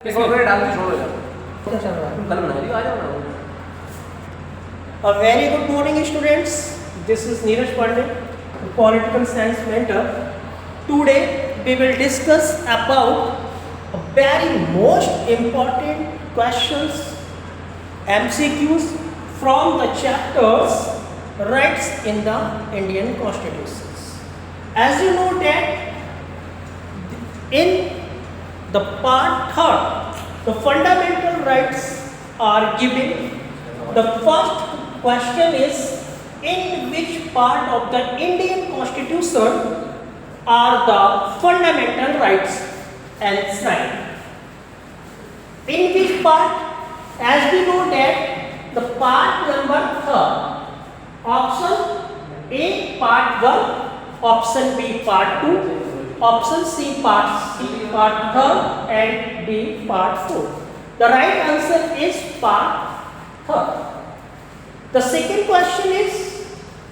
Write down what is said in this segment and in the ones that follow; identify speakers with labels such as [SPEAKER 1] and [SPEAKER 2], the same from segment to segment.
[SPEAKER 1] डाल के छोड़ो यार, तुम कल बना लियो, आ जाओ ना।
[SPEAKER 2] A very good morning, students. This is Neeraj Pandey, political science mentor. Today we will discuss about a very most important questions, MCQs from the chapters rights in the Indian Constitutions. As you know that in the part third, the fundamental rights are given. The first question is, in which part of the Indian Constitution are the fundamental rights enshrined? In which part? As we know that the part number third, option A part 1, option B part 2, option C part 3, and D part 4. The right answer is part 3. The second question is,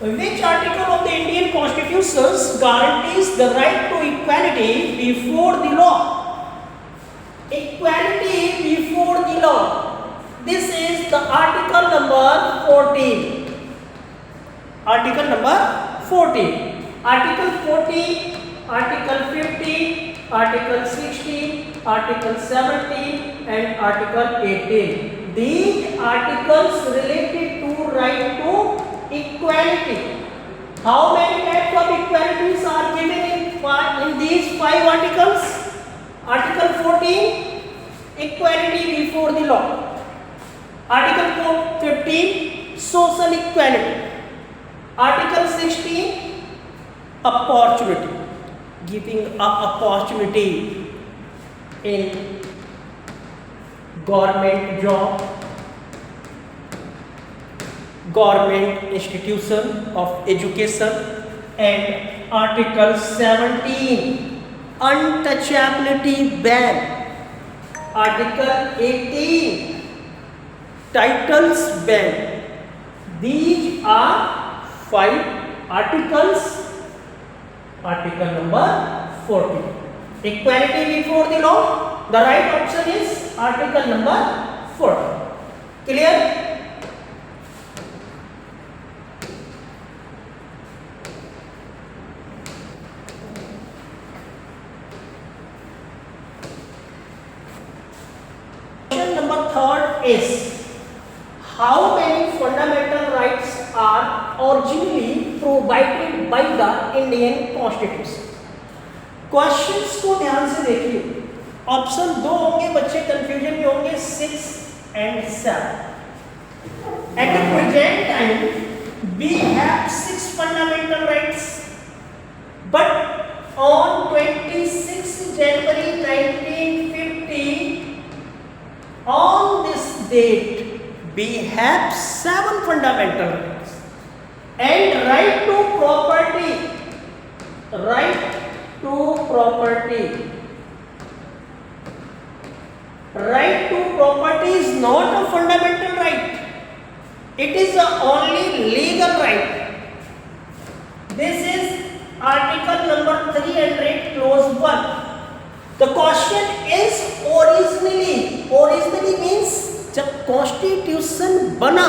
[SPEAKER 2] which article of the Indian Constitution guarantees the right to equality before the law? Equality before the law. This is the article number 14. Article number 14. Article 14, Article 15, Article 16, Article 17 and Article 18. These articles related to right to equality. How many types of equalities are given in these 5 articles? Article 14, equality before the law. Article 15, social equality. Article 16, opportunity, giving an opportunity in government job, government institution of education, and Article 17, untouchability ban. Article 18, titles ban. These are 5 articles. Article number 14, equality before the law. The right option is article number 14. Clear? Question number 3 is, how many fundamental rights are originally provided by the Indian Constitution? Questions को ध्यान से देखिए. Option 2 होंगे, बच्चे confusion में होंगे, 6 and 7. At the present time we have 6 fundamental rights, but on 26 January 1950, on this date we have 7 fundamental rights. And right to property, right to property, right to property is not a fundamental right. It is a only legal right. This is article number 300 clause 1. The question is, originally means जब constitution बना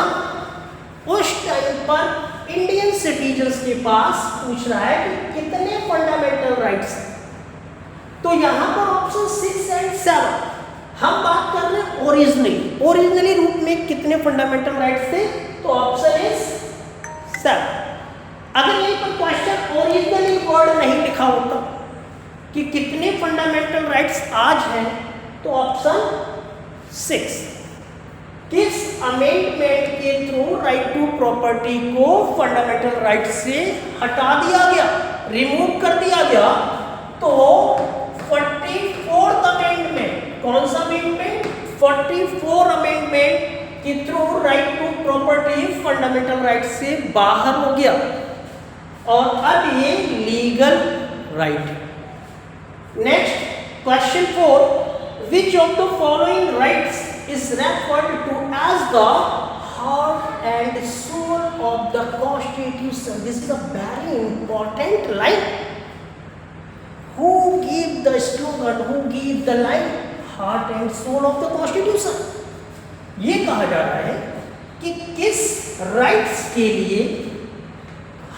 [SPEAKER 2] उस time पर Indian citizens के पास पूछ रहा है कि कितने फंडामेंटल राइट्स हैं. तो यहां पर ऑप्शन 6 and 7 हम बात कर रहे हैं ओरिजिनली रूप में कितने फंडामेंटल राइट्स थे, तो ऑप्शन इज 7. अगर यहीं पर क्वेश्चन ओरिजिनली वर्ड नहीं लिखा होता कि कितने फंडामेंटल राइट्स आज हैं, तो ऑप्शन 6. किस अमेंडमेंट के थ्रू राइट टू प्रॉपर्टी को फंडामेंटल राइट से हटा दिया गया, रिमूव कर दिया गया? तो 44th अमेंडमेंट. कौन सा अमेंडमेंट? 44 अमेंडमेंट के through right to property fundamental right से बाहर हो गया और अब ये legal right. Next question 4, which of the following rights is referred to as the heart and soul of the Constitution? This is a very important line. Who gave the slogan, who gave the line, heart and soul of the constitution. ये कहा जा रहा है कि किस rights के लिए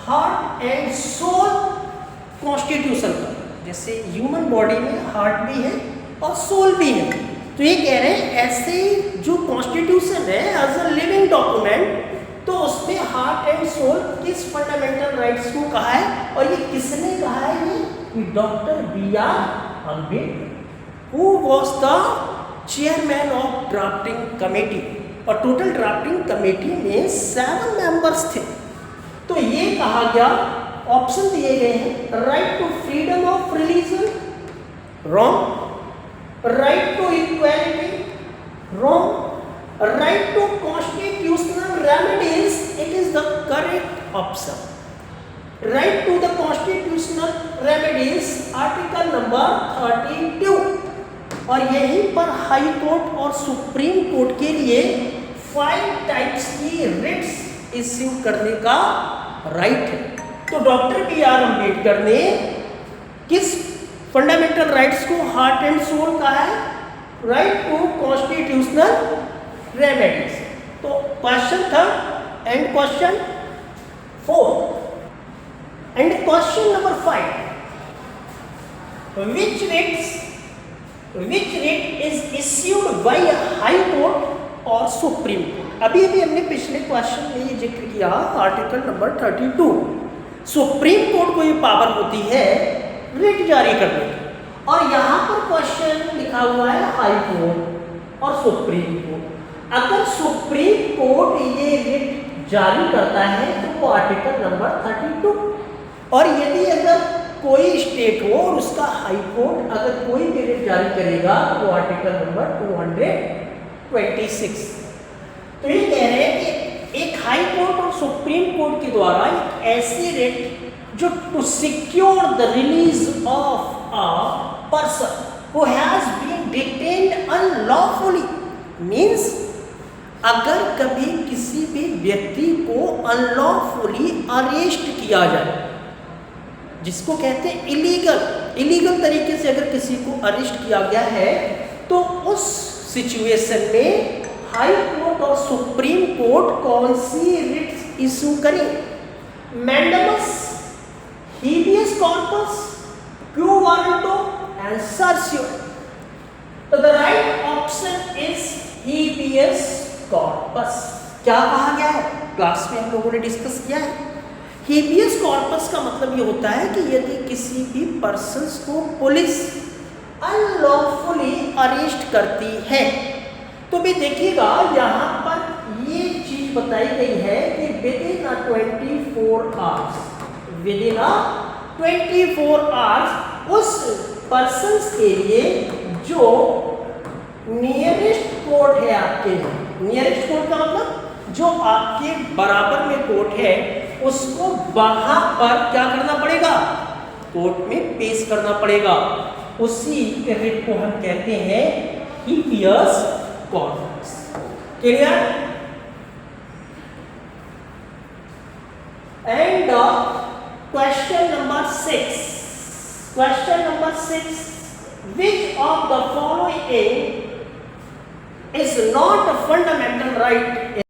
[SPEAKER 2] heart and soul constitution का, जैसे ह्यूमन बॉडी में हार्ट भी है और सोल भी है, तो ये कह रहे हैं ऐसे जो कॉन्स्टिट्यूशन है एज अ लिविंग डॉक्यूमेंट, तो उसमें हार्ट एंड सोल किस फंडामेंटल राइट्स को कहा है, और ये किसने कहा है? ये doctor B.R. Ambedkar, who was the chairman of drafting committee, और टोटल ड्राफ्टिंग कमेटी में 7 मेंबर्स थे। तो ये कहा गया, ऑप्शन दिए गए हैं, right to freedom of religion, wrong, right to equality, wrong, right to constitutional remedies, it is the correct option. Right to the constitutional remedies article number 32, और यहीं पर हाई कोर्ट और सुप्रीम कोर्ट के लिए 5 types की Ritz issue करने का right है। तो डॉक्टर B.R. अम्बेडकर ने किस फंडामेंटल राइट्स को हार्ट एंड सोल कहा है? Right to constitutional remedies. तो क्वेश्चन था, and question 4 and question number 5, which writ is issued by a high court और सुप्रीम कोर्ट? अभी हमने पिछले क्वेश्चन में ये जिक्र किया, आर्टिकल नंबर 32, सुप्रीम कोर्ट को ये पावर होती है रिट जारी करने की, और यहाँ पर क्वेश्चन लिखा हुआ है हाई कोर्ट और सुप्रीम कोर्ट। अगर सुप्रीम कोर्ट ये रिट जारी करता है तो वो आर्टिकल नंबर 32, और यदि अगर कोई स्टेट हो और उसका हाई कोर्ट अगर कोई भी रिट जारी करेगा तो वो आर्टिकल नंबर 226। तो ये कह रहे हैं कि एक हाई कोर्ट और सुप्रीम कोर्ट के द्वारा एक ऐसी रिट जो to secure the release of a person who has been detained unlawfully, means अगर कभी किसी भी व्यक्ति को अनलॉफुली अरेस्ट किया जाए, जिसको कहते हैं इलीगल तरीके से अगर किसी को अरेस्ट किया गया है, तो उस सिचुएशन में हाई कोर्ट और सुप्रीम कोर्ट कौन सी रिट्स इशू करें? Mandamus, habeas corpus, quo warranto and certiorari. तो the right option is habeas corpus. क्या कहा गया है? क्लास में हम लोगों ने डिस्कस किया है। हेबियस कॉर्पस का मतलब ये होता है कि यदि किसी भी पर्सन्स को पुलिस अनलॉफुली अरेस्ट करती है, तो भी देखिएगा यहाँ पर ये चीज बताई गई है कि with in 24 hours, with in 24 hours उस पर्सन्स के लिए जो नियरेस्ट कोर्ट है आपके, नियरेस्ट कोर्ट का मतलब जो आपके बराबर में कोर्ट है, उसको वहां पर क्या करना पड़ेगा? कोर्ट में पेश करना पड़ेगा। उसी रिट को हम कहते हैं habeas corpus. Clear? And question number 6, question number 6, which of the following is not a fundamental right